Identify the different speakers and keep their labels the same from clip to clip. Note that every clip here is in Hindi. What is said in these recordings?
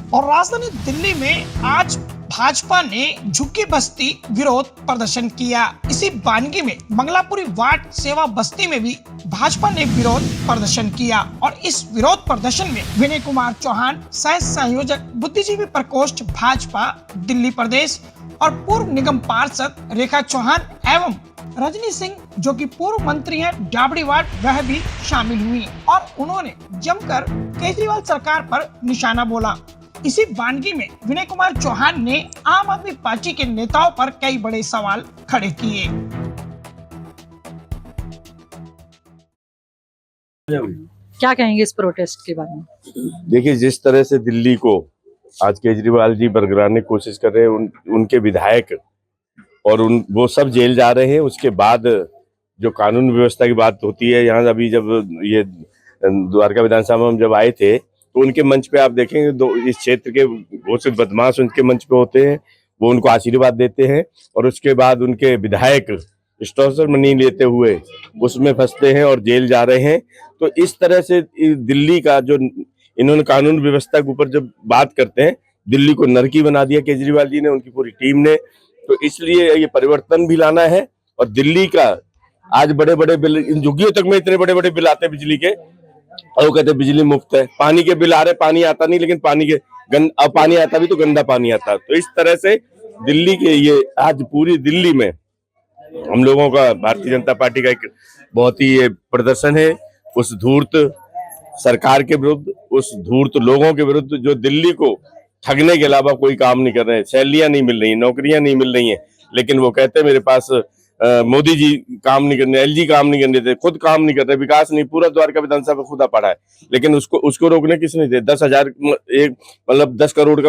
Speaker 1: और राजधानी दिल्ली में आज भाजपा ने झुग्गी बस्ती विरोध प्रदर्शन किया। इसी वानगी में मंगलापुरी वार्ड सेवा बस्ती में भी भाजपा ने विरोध प्रदर्शन किया और इस विरोध प्रदर्शन में विनय कुमार चौहान, सह संयोजक बुद्धिजीवी प्रकोष्ठ भाजपा दिल्ली प्रदेश और पूर्व निगम पार्षद रेखा चौहान एवं रजनी सिंह जो कि पूर्व मंत्री हैं डाबड़ी वार्ड, वह भी शामिल हुई और उन्होंने जमकर केजरीवाल सरकार पर निशाना बोला। इसी वानगी में विनय कुमार चौहान ने आम आदमी पार्टी के नेताओं पर कई बड़े सवाल खड़े किए।
Speaker 2: क्या कहेंगे इस प्रोटेस्ट के बारे में?
Speaker 3: देखिए, जिस तरह से दिल्ली को आज केजरीवाल जी बरगलाने की कोशिश कर रहे हैं, उनके विधायक और वो सब जेल जा रहे हैं। उसके बाद जो कानून व्यवस्था की बात होती है, यहाँ अभी जब ये द्वारका विधानसभा में जब आए थे तो उनके मंच पे आप देखेंगे इस क्षेत्र के बहुत से बदमाश उनके मंच पे होते हैं, वो उनको आशीर्वाद देते हैं और उसके बाद उनके विधायक स्टॉसर मनी लेते हुए उसमें फंसते हैं और जेल जा रहे हैं। तो इस तरह से दिल्ली का जो इन्होंने कानून व्यवस्था के ऊपर जब बात करते हैं, दिल्ली को नरकी बना दिया केजरीवाल जी ने, उनकी पूरी टीम ने। तो इसलिए ये परिवर्तन भी लाना है और दिल्ली का आज बड़े बड़े बिल, इन झुग्गियों तक में इतने बड़े बड़े बिल आते हैं बिजली के और वो कहते हैं बिजली मुफ्त है। पानी के बिल आ रहे, पानी आता नहीं, लेकिन अब पानी आता भी तो गंदा पानी आता। तो इस तरह से दिल्ली के ये आज पूरी दिल्ली में हम लोगों का भारतीय जनता पार्टी का एक बहुत ही ये प्रदर्शन है उस धूर्त सरकार के विरुद्ध, उस धूर्त लोगों के विरुद्ध जो दिल्ली को ठगने के अलावा कोई काम नहीं कर रहे हैं। सैलरियां नहीं मिल रही, नौकरियां नहीं मिल रही हैं, लेकिन वो कहते हैं मेरे पास मोदी जी काम नहीं करने, एलजी काम नहीं करने थे, खुद काम नहीं कर रहे, विकास नहीं। पूरा द्वारका विधानसभा खुदा पड़ा है, लेकिन उसको रोकने किसने थे? 10,000 मतलब 10 करोड़ का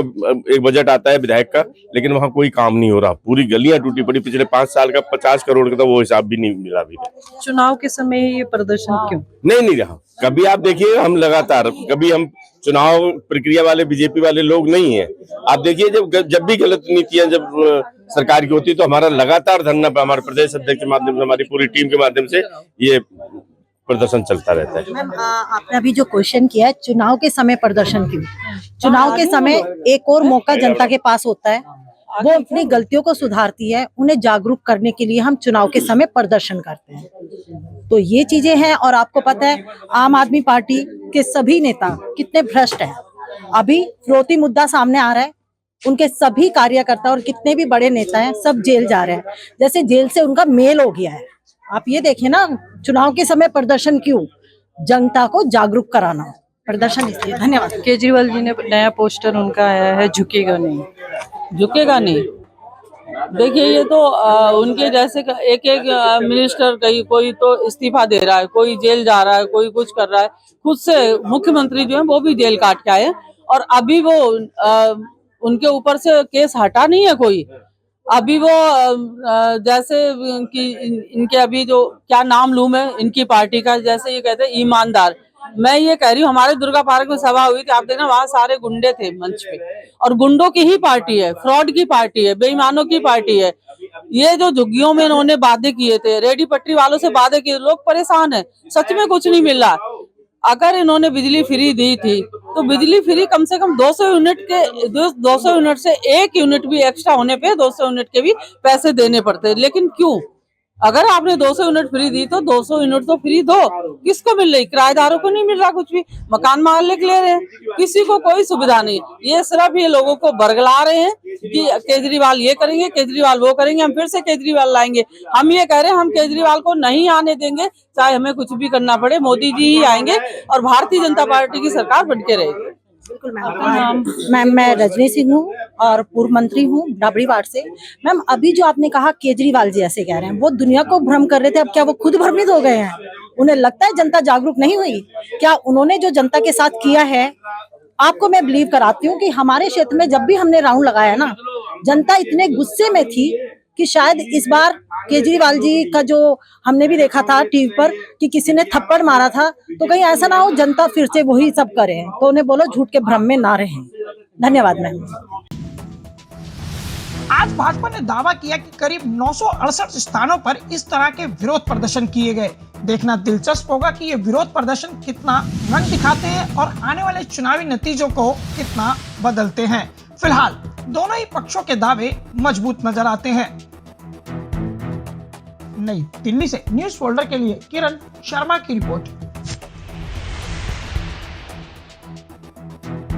Speaker 3: एक बजट आता है विधायक का, लेकिन वहां कोई काम नहीं हो रहा। पूरी गलियां टूटी पड़ी, पिछले 5 साल का 50 करोड़ का था, वो हिसाब भी नहीं मिला अभी।
Speaker 2: चुनाव के समय ये प्रदर्शन क्यों?
Speaker 3: नहीं रहा। कभी आप देखिए, हम लगातार, कभी हम चुनाव प्रक्रिया वाले बीजेपी वाले लोग नहीं है। आप देखिए, जब भी गलत नीतियां जब सरकार की होती है तो हमारा लगातार धरना पे हमारे प्रदेश अध्यक्ष के माध्यम से, हमारी पूरी टीम के माध्यम से ये प्रदर्शन चलता रहता है।
Speaker 4: मैम, आपने अभी जो क्वेश्चन किया है, चुनाव के समय प्रदर्शन क्यों? चुनाव के समय एक और मौका जनता के पास होता है, वो अपनी गलतियों को सुधारती है, उन्हें जागरूक करने के लिए हम चुनाव के समय प्रदर्शन करते हैं। तो ये चीजें हैं। और आपको पता है आम आदमी पार्टी के सभी नेता कितने भ्रष्ट हैं। अभी फिरौती मुद्दा सामने आ रहा है, उनके सभी कार्यकर्ता और कितने भी बड़े नेता हैं सब जेल जा रहे हैं, जैसे जेल से उनका मेल हो गया है। आप ये देखिए ना, चुनाव के समय प्रदर्शन क्यों? जनता को जागरूक कराना प्रदर्शन, इसलिए। धन्यवाद।
Speaker 2: केजरीवाल जी ने नया पोस्टर उनका आया है, झुकेगा नहीं।
Speaker 5: झुकेगा नहीं। देखिए, ये तो उनके जैसे एक मिनिस्टर कोई तो इस्तीफा दे रहा है, कोई जेल जा रहा है, कोई कुछ कर रहा है। खुद से मुख्यमंत्री जो है वो भी जेल काट के आए और अभी वो उनके ऊपर से केस हटा नहीं है कोई। अभी वो जैसे कि इनके अभी जो क्या नाम लूं मैं इनकी पार्टी का, जैसे ये कहते हैं ईमानदार। मैं ये कह रही हूँ, हमारे दुर्गा पार्क में सभा हुई थी, आप देखना वहां सारे गुंडे थे मंच पे, और गुंडों की ही पार्टी है, फ्रॉड की पार्टी है, बेईमानों की पार्टी है। ये जो झुग्गियों में इन्होंने वादे किए थे, रेडी पटरी वालों से वादे किए, लोग परेशान है, सच में कुछ नहीं मिल रहा। अगर इन्होंने बिजली फ्री दी थी तो बिजली फ्री कम से कम 200 यूनिट से 1 यूनिट भी एक्स्ट्रा होने पे 200 यूनिट के भी पैसे देने पड़ते, लेकिन क्यों? अगर आपने 200 यूनिट फ्री दी तो 200 यूनिट तो फ्री दो। किसको मिल रही? किराएदारों को नहीं मिल रहा कुछ भी, मकान मालिक ले रहे हैं, किसी को कोई सुविधा नहीं। ये सिर्फ ये लोगों को बरगला रहे हैं कि केजरीवाल ये करेंगे, केजरीवाल वो करेंगे, हम फिर से केजरीवाल लाएंगे। हम ये कह रहे हैं, हम केजरीवाल को नहीं आने देंगे, चाहे हमें कुछ भी करना पड़े, मोदी जी ही आएंगे और भारतीय जनता पार्टी की सरकार बनके रहेगी।
Speaker 4: बिल्कुल मैम, मैं रजनी सिंह हूँ और पूर्व मंत्री हूँ डाबड़ी वार्ड से। मैम, अभी जो आपने कहा केजरीवाल जी ऐसे कह रहे हैं, वो दुनिया को भ्रम कर रहे थे, अब क्या वो खुद भ्रमित हो गए हैं? उन्हें लगता है जनता जागरूक नहीं हुई क्या? उन्होंने जो जनता के साथ किया है, आपको मैं बिलीव कराती हूँ कि हमारे क्षेत्र में जब भी हमने राउंड लगाया ना, जनता इतने गुस्से में थी कि शायद इस बार केजरीवाल जी का जो हमने भी देखा था टीवी पर कि किसी ने थप्पड़ मारा था, तो कहीं ऐसा ना हो जनता फिर से वही सब करे। तो उन्हें बोलो झूठ के भ्रम में ना रहें। धन्यवाद मैम।
Speaker 1: आज भाजपा ने दावा किया कि करीब 968 स्थानों पर इस तरह के विरोध प्रदर्शन किए गए। देखना दिलचस्प होगा कि ये विरोध प्रदर्शन कितना रंग दिखाते हैं और आने वाले चुनावी नतीजों को कितना बदलते हैं। फिलहाल दोनों ही पक्षों के दावे मजबूत नजर आते हैं। नई दिल्ली से न्यूज फोल्डर के लिए किरण शर्मा की रिपोर्ट।